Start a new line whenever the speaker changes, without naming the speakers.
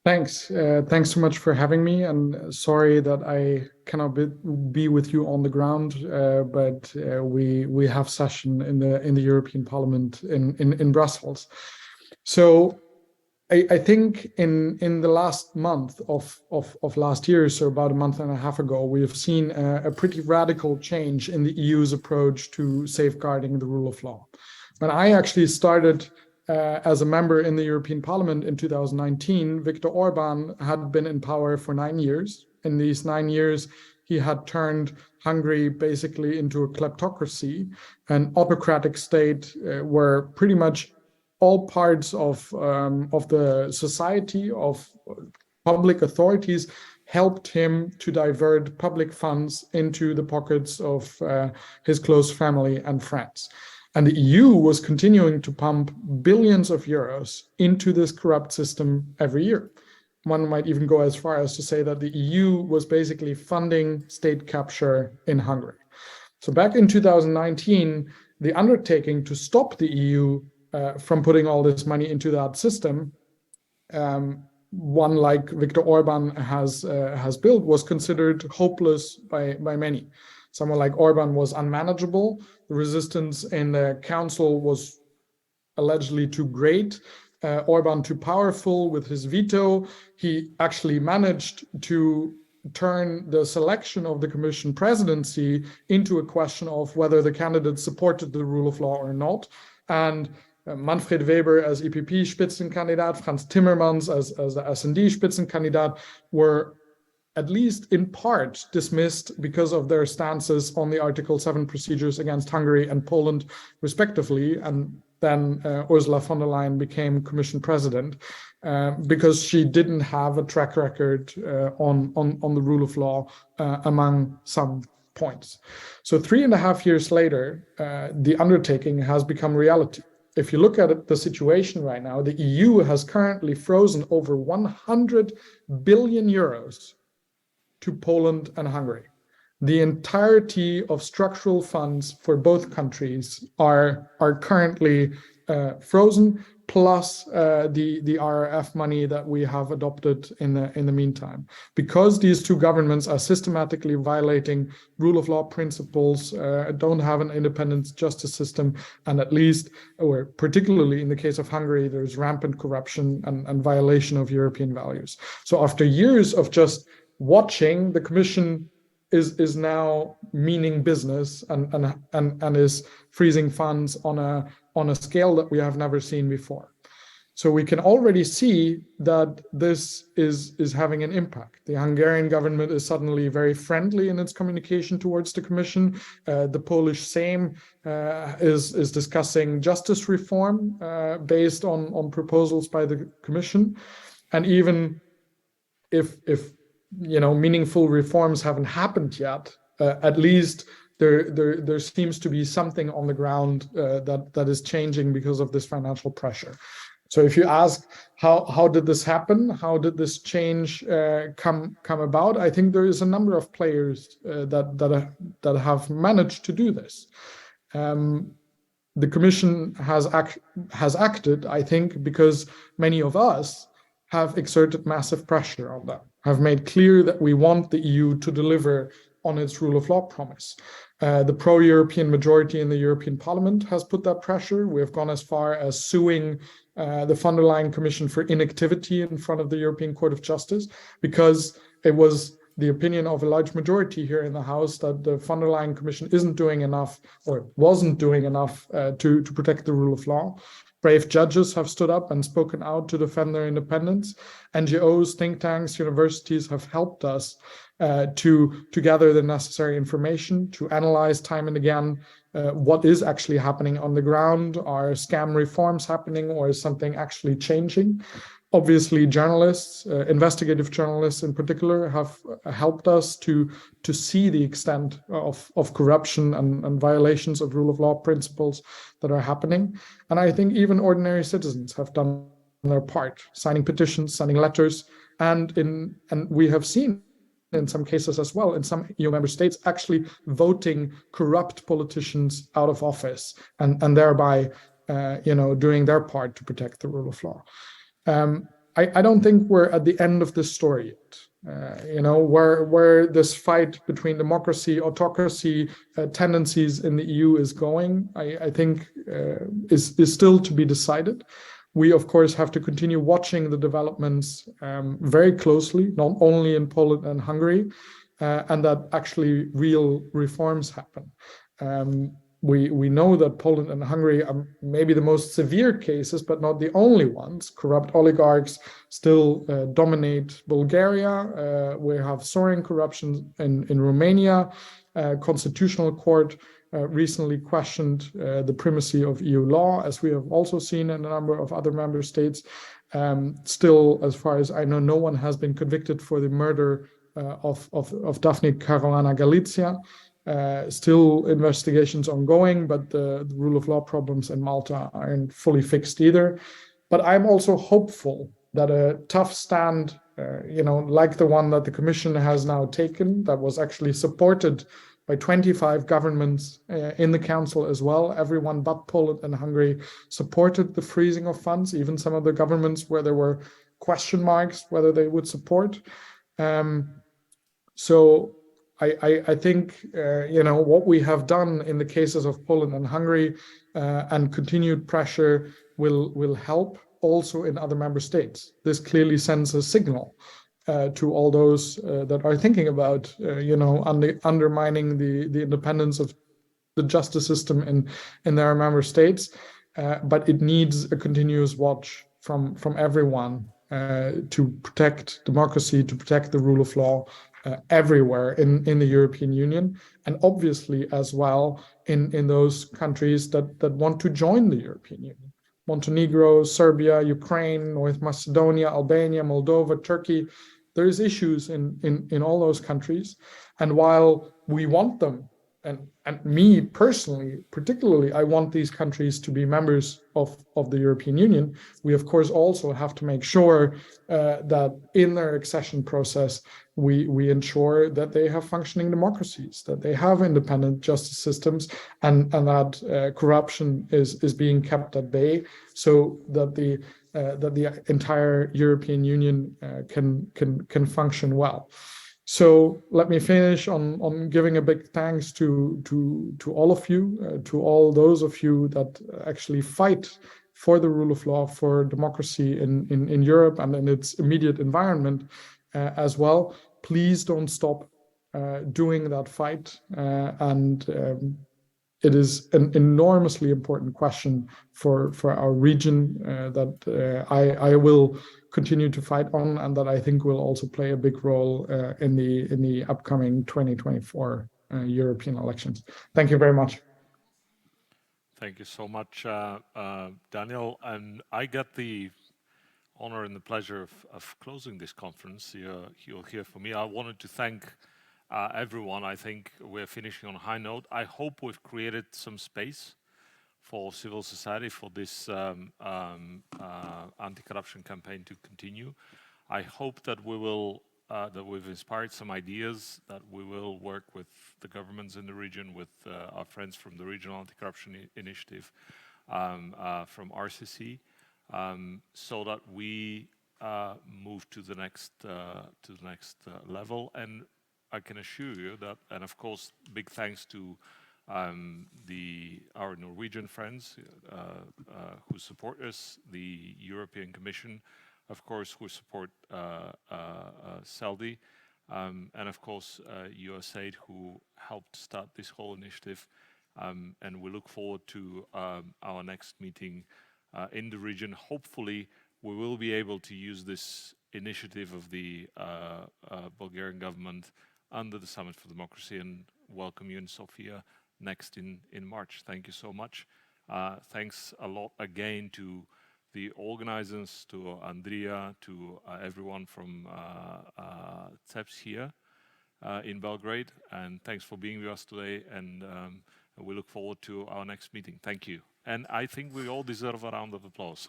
Thanks. Thanks so much for having me. And sorry that I cannot be with you on the ground, but we have session in the European Parliament in Brussels. So I think in the last month of last year, so about a month and a half ago, we have seen a pretty radical change in the EU's approach to safeguarding the rule of law. When I actually started as a member in the European Parliament in 2019, Viktor Orban had been in power for 9 years. In these 9 years, he had turned Hungary basically into a kleptocracy, an autocratic state where pretty much all parts of the society, of public authorities, helped him to divert public funds into the pockets of his close family and friends. And the EU was continuing to pump billions of euros into this corrupt system every year. One might even go as far as to say that the EU was basically funding state capture in Hungary. So back in 2019, the undertaking to stop the EU from putting all this money into that system, one like Viktor Orban has built, was considered hopeless by many. Someone like Orban was unmanageable. The resistance in the council was allegedly too great. Orban too powerful with his veto. He actually managed to turn the selection of the Commission presidency into a question of whether the candidates supported the rule of law or not. And Manfred Weber as EPP Spitzenkandidat, Franz Timmermans as the SD Spitzenkandidat were at least in part dismissed because of their stances on the Article 7 procedures against Hungary and Poland, respectively. And then Ursula von der Leyen became Commission president because she didn't have a track record on the rule of law among some points. So 3.5 years later, the undertaking has become reality. If you look at it, the situation right now, the EU has currently frozen over 100 billion euros to Poland and Hungary. The entirety of structural funds for both countries are currently frozen, plus the RRF money that we have adopted in the meantime. Because these two governments are systematically violating rule of law principles, don't have an independent justice system, and at least, or particularly in the case of Hungary, there's rampant corruption and violation of European values. So after years of just watching, the Commission is now meaning business and is freezing funds on a scale that we have never seen before. So we can already see that this is having an impact. The Hungarian government is suddenly very friendly in its communication towards the Commission. The Polish Sejm is discussing justice reform based on proposals by the Commission. And even if meaningful reforms haven't happened yet, at least there seems to be something on the ground that is changing because of this financial pressure. So if you ask how did this happen, how did this change come about, I think there is a number of players that have managed to do this. The Commission has acted, I think, because many of us have exerted massive pressure on them, have made clear that we want the EU to deliver on its rule of law promise. The pro-European majority in the European Parliament has put that pressure. We have gone as far as suing the von der Leyen Commission for inactivity in front of the European Court of Justice, because it was the opinion of a large majority here in the House that the von der Leyen Commission isn't doing enough, or wasn't doing enough to protect the rule of law. Brave judges have stood up and spoken out to defend their independence. NGOs, think tanks, universities have helped us to gather the necessary information, to analyze time and again what is actually happening on the ground. Are scam reforms happening, or is something actually changing? Obviously, journalists, investigative journalists in particular, have helped us to see the extent of corruption and violations of rule of law principles that are happening. And I think even ordinary citizens have done their part, signing petitions, sending letters, and we have seen in some cases as well, in some EU member states, actually voting corrupt politicians out of office and thereby doing their part to protect the rule of law. I don't think we're at the end of this story yet. Where this fight between democracy, autocracy, tendencies in the EU is going, I think is still to be decided. We, of course, have to continue watching the developments very closely, not only in Poland and Hungary, and that actually real reforms happen. We know that Poland and Hungary are maybe the most severe cases, but not the only ones. Corrupt oligarchs still dominate Bulgaria. We have soaring corruption in Romania. Constitutional Court recently questioned the primacy of EU law, as we have also seen in a number of other member states. Still, as far as I know, no one has been convicted for the murder of Daphne Caruana Galizia. Still investigations ongoing, but the rule of law problems in Malta aren't fully fixed either. But I'm also hopeful that a tough stand, like the one that the Commission has now taken, that was actually supported by 25 governments in the Council as well. Everyone but Poland and Hungary supported the freezing of funds, even some of the governments where there were question marks whether they would support. So I think what we have done in the cases of Poland and Hungary and continued pressure will help also in other member states. This clearly sends a signal to all those that are thinking about undermining the independence of the justice system in their member states. But it needs a continuous watch from everyone to protect democracy, to protect the rule of law everywhere in the European Union, and obviously as well in those countries that want to join the European Union. Montenegro, Serbia, Ukraine, North Macedonia, Albania, Moldova, Turkey. There's issues in all those countries. And while we want them, and me personally, particularly, I want these countries to be members of the European Union, we of course also have to make sure that in their accession process, we ensure that they have functioning democracies, that they have independent justice systems, and that corruption is being kept at bay, so that the entire European Union can function well. So let me finish on giving a big thanks to all of you, to all those of you that actually fight for the rule of law, for democracy in Europe and in its immediate environment as well. Please don't stop doing that fight. It is an enormously important question for our region that I will continue to fight on, and that I think will also play a big role in the upcoming 2024 European elections. Thank you very much.
Thank you so much, Daniel. And I get the honor and the pleasure of closing this conference. You'll hear from me. I wanted to thank everyone. I think we're finishing on a high note. I hope we've created some space for civil society for this anti-corruption campaign to continue. I hope that we will that we've inspired some ideas, that we will work with the governments in the region, with our friends from the Regional Anti-Corruption Initiative, from RCC, so that we move to the next level. And I can assure you that, and of course, big thanks to our Norwegian friends who support us, the European Commission, of course, who support SELDI, and of course USAID, who helped start this whole initiative. And we look forward to our next meeting in the region. Hopefully, we will be able to use this initiative of the Bulgarian government under the Summit for Democracy, and welcome you in Sofia next in March. Thank you so much. Thanks a lot again to the organizers, to Andrea, to everyone from CEPS here in Belgrade. And thanks for being with us today. And we look forward to our next meeting. Thank you. And I think we all deserve a round of applause.